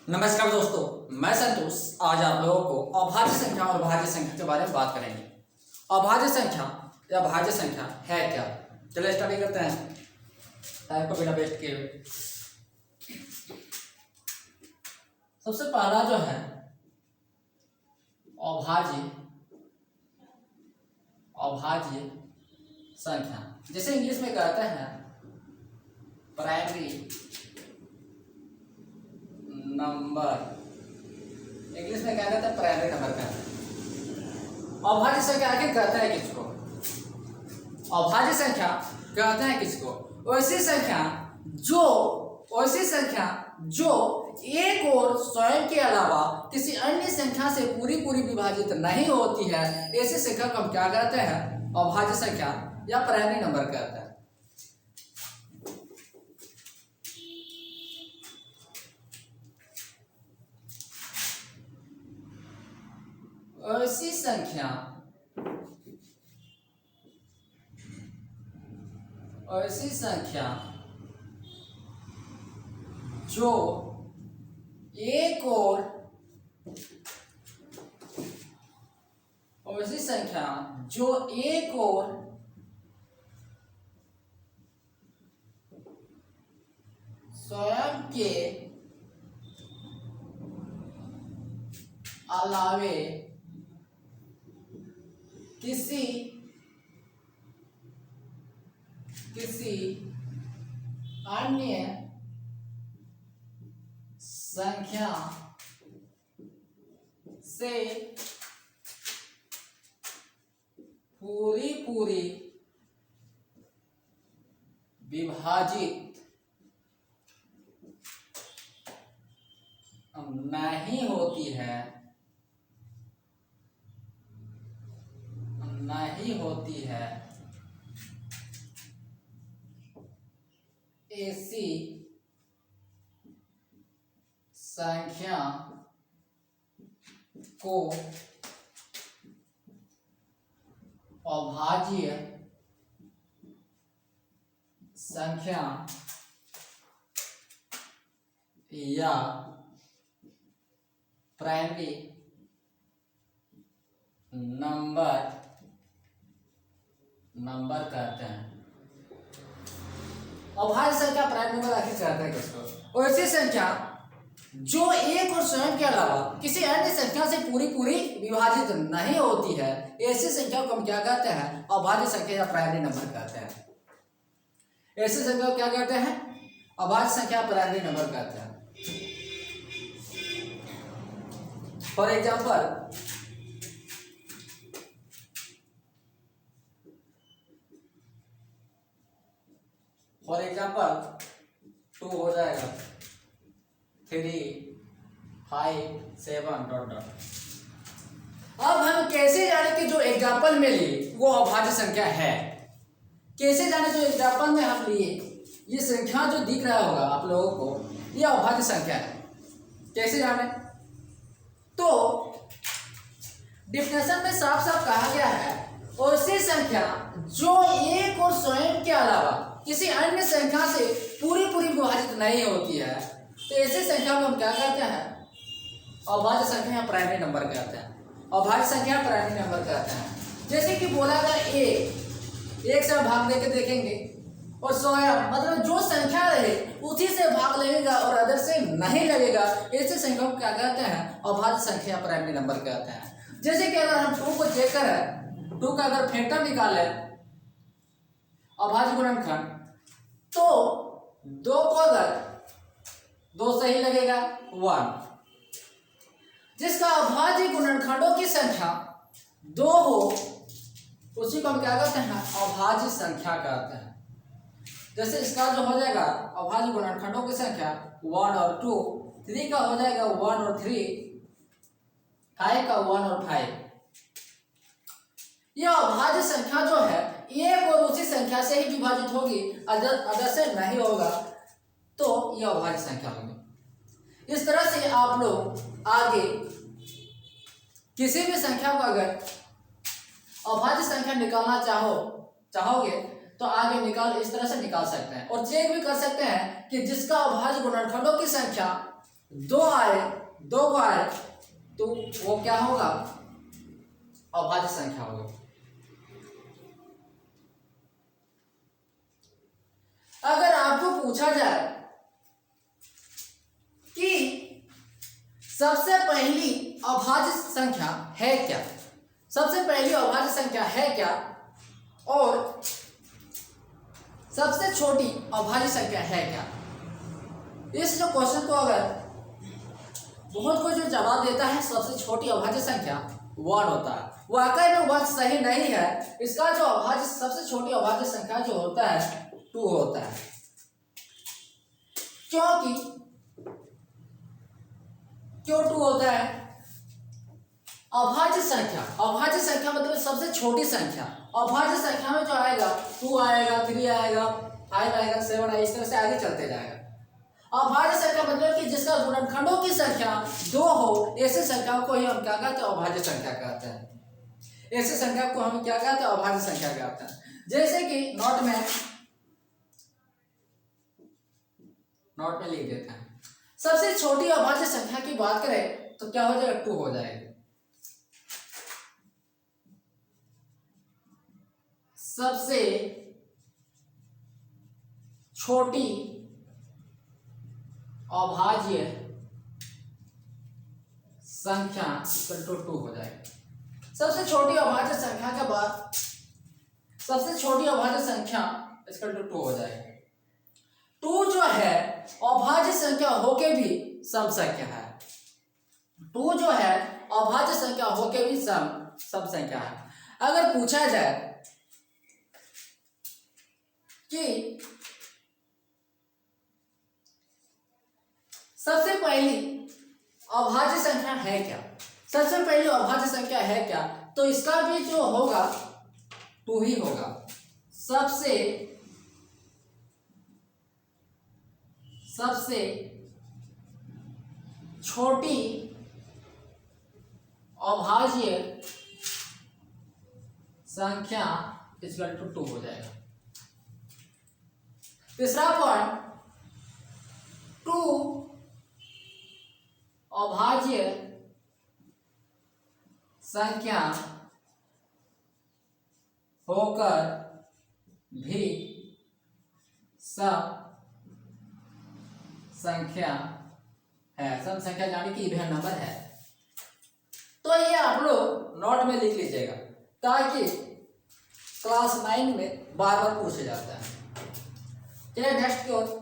नमस्कार दोस्तों, मैं संतोष। आज आप लोगों को अभाज्य संख्या और भाज्य संख्या के बारे में बात करेंगे। अभाज्य संख्या या भाज्य संख्या है क्या? चलिए स्टडी करते हैं टाइम को बिना वेस्ट किए हुए। सबसे पहला जो है अभाज्य संख्या, जिसे इंग्लिश में कहते हैं प्राइमरी नंबर। इंग्लिश में क्या कहते हैं? प्राइमरी नंबर कहते हैं। अभाज्य संख्या आखिर कहते हैं किसको? अभाज्य संख्या कहते हैं किसको? वैसी संख्या जो एक और स्वयं के अलावा किसी अन्य संख्या से पूरी विभाजित नहीं होती है, ऐसी संख्या को हम क्या कहते हैं? अभाज्य संख्या या प्राइमरी नंबर कहते हैं। ऐसी संख्या जो एक और स्वयं के अलावे किसी अन्य संख्या से पूरी विभाजित नहीं होती है, ऐसी संख्या को अभाज्य संख्या या प्राइमरी नंबर कहते हैं। अभाज्य संख्या प्राइमरी नंबर आखिर कहते हैं किसको? वैसी संख्या जो एक और स्वयं के अलावा किसी अन्य संख्या से पूरी विभाजित नहीं होती है, ऐसी संख्या को हम क्या कहते हैं? अभाज्य संख्या या प्राइमरी नंबर कहते हैं। ऐसी संख्या को क्या कहते हैं? अभाज्य संख्या प्राइमरी नंबर कहते हैं। फॉर एग्जाम्पल, टू हो जाएगा 3, 5, 7 डॉट। अब हम कैसे जाने कि जो एग्जाम्पल में लिए वो अभाज्य संख्या है? कैसे जाने जो एग्जाम्पल में हम लिए ये संख्या जो दिख रहा होगा आप लोगों को, ये अभाज्य संख्या है? कैसे जाने? तो डिफिनेशन में साफ कहा गया है, ऐसी संख्या जो एक और स्वयं के अलावा किसी अन्य संख्या से पूरी विभाजित नहीं होती है, तो ऐसी संख्या को हम क्या कहते हैं? अभाज्य संख्या या प्राइमरी नंबर कहते हैं। अभाज्य संख्या प्राइमरी नंबर कहते हैं। जैसे कि बोला गया एक से भाग देके देखेंगे और स्वयं मतलब जो संख्या रहे उसी से भाग लगेगा और अदर से नहीं लगेगा, ऐसी संख्या को क्या कहते हैं? अभाज्य संख्या प्राइमरी नंबर कहते हैं। जैसे कि अगर हम 2 को चेक करें, 2 का अगर फैक्टर निकाले अभाज्य गुणनखंड, तो 2 को अगर 2 से ही लगेगा 1, जिसका अभाज्य गुणनखंडों की संख्या 2 हो उसी को हम क्या कहते हैं? अभाज्य संख्या कहते हैं। जैसे इसका जो हो जाएगा अभाज्य गुणनखंडों की संख्या 1 और 2, 3 का हो जाएगा 1 और 3, 5 का 1 और 5। यह अभाज्य संख्या जो है एक और उसी संख्या से ही विभाजित होगी, अदर से नहीं होगा, तो यह अभाज्य संख्या होगी। इस तरह से आप लोग आगे किसी भी संख्या को अगर अभाज्य संख्या निकालना चाहोगे तो आगे इस तरह से निकाल सकते हैं और चेक भी कर सकते हैं कि जिसका अभाज्य गुणनखंडों की संख्या दो आए, दो को आए तो वो क्या होगा, अभाज्य संख्या होगी। अगर आपको पूछा जाए कि सबसे पहली अभाज्य संख्या है क्या, सबसे पहली अभाज्य संख्या है क्या, और सबसे छोटी अभाज्य संख्या है क्या, इस जो क्वेश्चन को अगर बहुत कोई जो जवाब देता है सबसे छोटी अभाज्य संख्या 1 होता है, वाकई में वह सही नहीं है। इसका जो अभाज्य सबसे छोटी अभाज्य संख्या जो होता है 2 होता है, क्यों 2 होता है? अभाज्य संख्या, अभाज्य संख्या मतलब सबसे छोटी संख्या। अभाज्य संख्या में जो आएगा 2 आएगा, 3 आएगा, 5 आएगा, 7 आएगा, इस तरह से आगे चलते जाएगा। अभाज्य संख्या मतलब कि जिसका गुणनखंडों की संख्या 2 हो, ऐसे संख्या को ही हम क्या कहते हैं, अभाज्य संख्या कहते हैं। ऐसे संख्या को हम क्या कहते हैं, अभाज्य संख्या कहते हैं। जैसे कि नोट में लिख देते हैं, सबसे छोटी अभाज्य संख्या की बात करें तो क्या हो जाएगा, 2 हो जाएगा। सबसे छोटी अभाज्य संख्या इक्वल टू 2 हो जाएगी। सबसे छोटी अभाज्य संख्या के बाद सबसे छोटी अभाज्य संख्या इक्वल टू 2 हो जाएगी। 2 जो है अभाज्य संख्या होके भी सम संख्या है। 2 जो है अभाज्य संख्या होके भी सम संख्या है। अगर पूछा जाए कि सबसे पहली अभाज्य संख्या है क्या, सबसे पहली अभाज्य संख्या है क्या, तो इसका भी जो होगा 2 ही होगा। सबसे छोटी अभाज्य संख्या इक्वल टू 2 हो जाएगा। तीसरा पॉइंट, 2 अभाज्य संख्या होकर भी सम संख्या है। सम संख्या यानी कि इवन नंबर है। तो ये आप लोग नोट में लिख लीजिएगा ताकि क्लास 9 में बार बार पूछा जाता है। चलिए नेक्स्ट की ओर।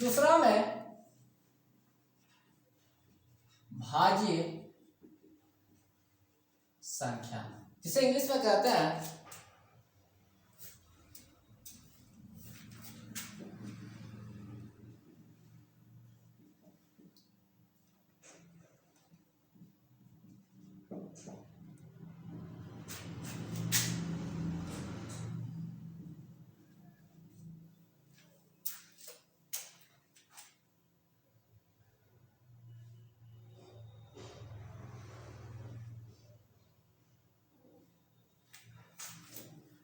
दूसरा में भाज्य संख्या, जिसे इंग्लिश में कहते हैं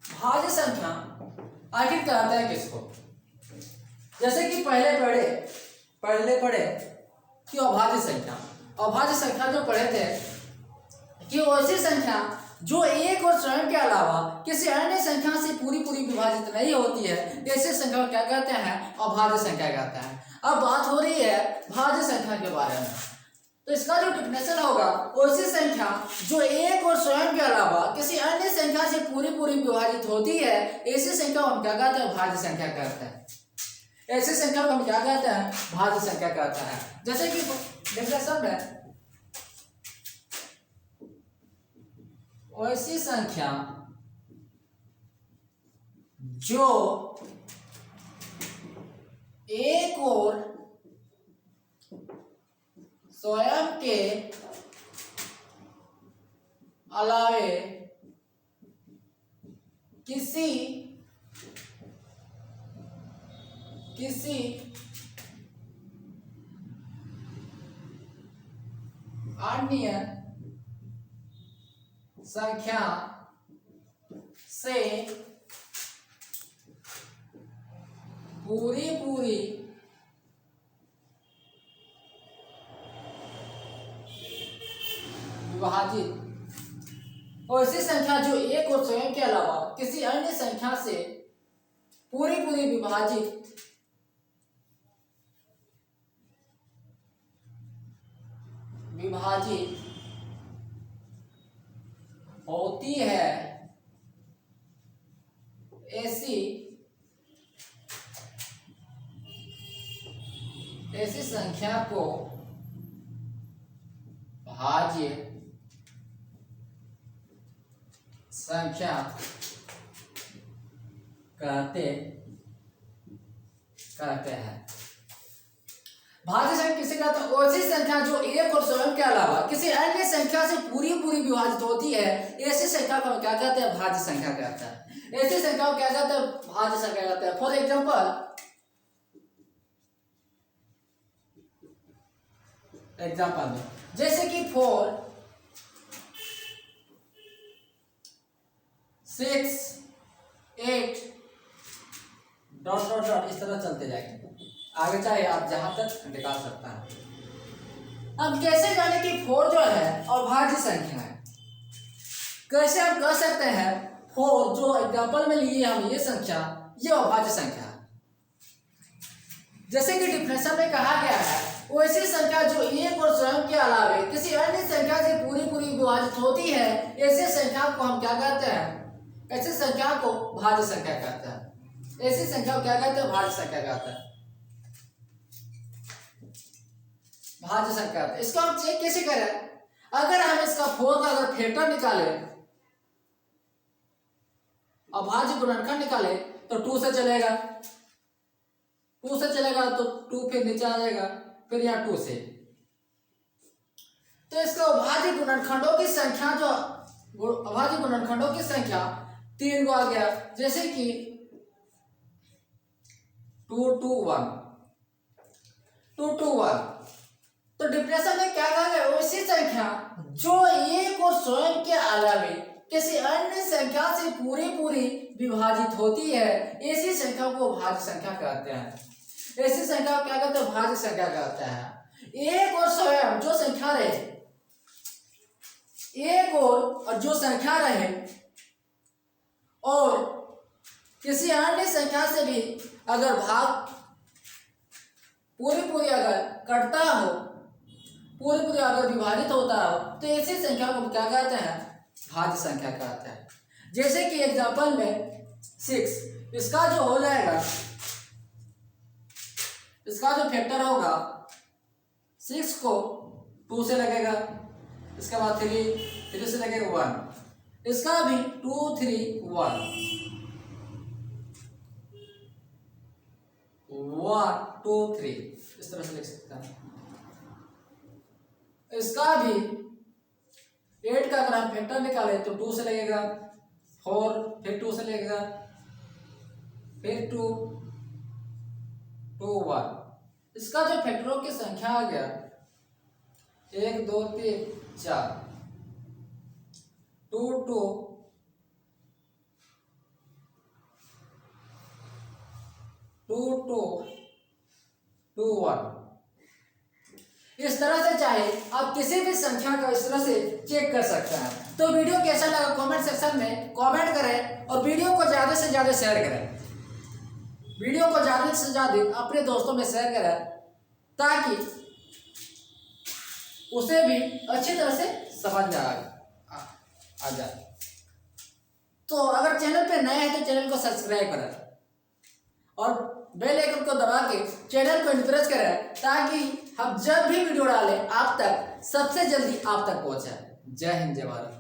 भाज्य संख्या आखिर कहते हैं किसको। जैसे कि पहले पढ़े कि अभाज्य संख्या जो पढ़े थे कि वैसी संख्या जो एक और स्वयं के अलावा किसी अन्य संख्या से पूरी विभाजित नहीं होती है, ऐसे संख्या को क्या कहते हैं, अभाज्य संख्या कहते हैं। अब बात हो रही है भाज्य संख्या के बारे में, तो इसका जो डिफिनेशन होगा, वैसी संख्या जो एक और स्वयं के अलावा किसी अन्य संख्या से पूरी विभाजित होती है, ऐसी संख्या को हम क्या कहते हैं, भाज्य संख्या कहते हैं। ऐसी संख्या को हम क्या कहते हैं, भाज्य संख्या कहते हैं। जैसे कि देखिए शब्द है, ऐसी संख्या जो एक और स्वयं के अलावे किसी अन्य संख्या से पूरी विभाजित, और ऐसी संख्या जो एक और स्वयं के अलावा किसी अन्य संख्या से पूरी विभाजित होती है, ऐसी संख्या को भाज्य संख्या कहते हैं। भाज्य संख्या किसे कहते हैं? ऐसी संख्या जो एक और स्वयं के अलावा किसी अन्य संख्या से पूरी विभाजित होती है, ऐसी संख्या को क्या कहते हैं? भाज्य संख्या कहते हैं। ऐसी संख्या को क्या कहते हैं? भाज्य संख्या कहते हैं। फॉर एग्जाम्पल जैसे कि 4 6 8 ... इस तरह चलते जाएंगे, आगे चाहे आप जहां तक निकाल सकता है। अब कैसे जाने कि 4 जो है अभाज्य संख्या है? कैसे हम कह सकते हैं 4 जो एग्जाम्पल में लिए हम ये संख्या, ये अभाज्य संख्या है? जैसे कि डिफिनेशन में कहा गया है, वैसी संख्या जो एक और स्वयं के अलावे किसी अन्य संख्या से पूरी विभाजित होती है, ऐसे संख्या को हम क्या कहते हैं? ऐसी संख्या को भाज्य संख्या कहते हैं। ऐसी संख्या को क्या कहते हैं? भाज्य संख्या कहते हैं। भाज्य संख्या कहते हैं। इसको हम चेक कैसे करें? अगर हम इसका 4 का अगर फैक्टर निकाले, अभाज्य गुणनखंड निकाले, तो 2 से चलेगा, 2 से चलेगा तो 2 फिर नीचे आ जाएगा, फिर यहाँ 2 से। तो इसका अभाज्य गुणनखंडों की संख्या जो अभाज्य गुणनखंडों की संख्या 3 को आ गया, जैसे कि 2 2 1 2 2 1। तो डिफिनेशन में क्या कहा गया? वैसी संख्या जो एक और स्वयं के अलावे किसी अन्य संख्या से पूरी विभाजित होती है, ऐसी संख्या को भाज्य संख्या कहते हैं। ऐसी संख्या को क्या कहते हैं? भाज्य संख्या कहते हैं। एक और स्वयं जो संख्या रहे, एक और जो संख्या रहे और किसी अन्य संख्या से भी अगर भाग पूरी अगर कटता हो, पूरी अगर विभाजित होता हो, तो ऐसी संख्या को क्या कहते हैं? भाज्य संख्या कहते हैं। जैसे कि एग्जांपल में 6, इसका जो हो जाएगा, इसका जो फैक्टर होगा 6 को 2 से लगेगा, इसके बाद 3 से लगेगा 1, इसका भी 2 3 1 1 2 3 इस तरह से लिख सकता है। इसका भी 8 का अगर हम फैक्टर निकाले तो 2 से लगेगा, 4 फिर 2 से लगेगा, फिर 2 2 1। इसका जो फैक्टरों की संख्या आ गया 1 2 3 4 2 2 2 2 2 1। इस तरह से चाहे आप किसी भी संख्या का इस तरह से चेक कर सकते हैं। तो वीडियो कैसा लगा कमेंट सेक्शन में कमेंट करें और वीडियो को ज़्यादा से ज़्यादा शेयर करें। वीडियो को ज़्यादा से ज़्यादा अपने दोस्तों में शेयर करें ताकि उसे भी अच्छी तरह से समझ में आ जाए। तो अगर चैनल पे नए हैं तो चैनल को सब्सक्राइब करें और बेल आइकन को दबा के चैनल को एनकरेज करें ताकि हम जब भी वीडियो डालें आप तक सबसे जल्दी आप तक पहुंचे। जय हिंद, जय भारत।